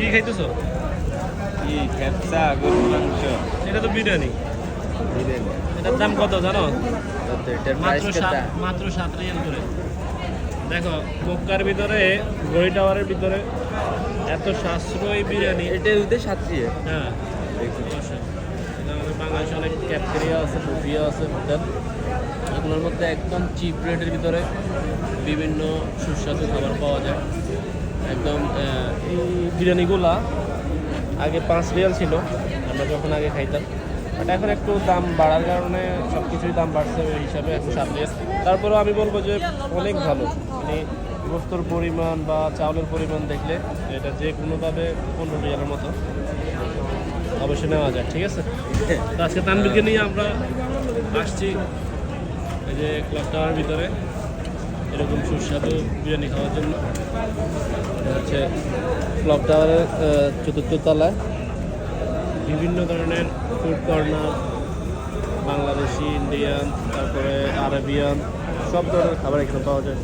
কি খাইতেছো? কি খেপসা গরুর মাংস এটা তো বিরিয়ানি। দিবেন এটার দাম কত জানো? তো এটার প্রাইস কত? মাত্র 7 রিয়াল করে। দেখো মক্কার ভিতরে, গড়ি টাওয়ারের ভিতরে এত সাশ্রয়ী বিরিয়ানি। এটার মধ্যে 7 রিয়াল। হ্যাঁ অবশ্যই। এটা আমাদের বাংলাদেশে অনেক ক্যাফেটেরিয়া আছে, বুফিয়া আছে, হোটেল। এগুলোর মধ্যে একদম চিপ রেটের ভিতরে বিভিন্ন সুস্বাদু খাবার পাওয়া যায়। একদম এই বিরিয়ানিগুলা আগে 5 রিয়াল ছিল আমরা যখন আগে খাইতাম, বাট এখন একটু দাম বাড়ার কারণে সব কিছুই দাম বাড়ছে, ওই হিসাবে এখন 7 রিয়াল। তারপরেও আমি বলবো যে অনেক ভালো, মানে গোস্তর পরিমাণ বা চাউলের পরিমাণ দেখলে এটা যে কোনোভাবে 15 রিয়ালের মতো অবশ্যই নেওয়া যায়। ঠিক আছে, তো আজকে তানভীরকে নিয়ে আমরা আসছি এই যে ক্লক টাওয়ারের ভিতরে এরকম সুস্বাদু বিরিয়ানি খাওয়ার জন্য। এটা হচ্ছে ক্লক টাওয়ারের 4র্থ তলায় বিভিন্ন ধরনের ফুড কর্নার, বাংলাদেশি, ইন্ডিয়ান, তারপরে আরবিয়ান, সব ধরনের খাবার এখানে পাওয়া যায়।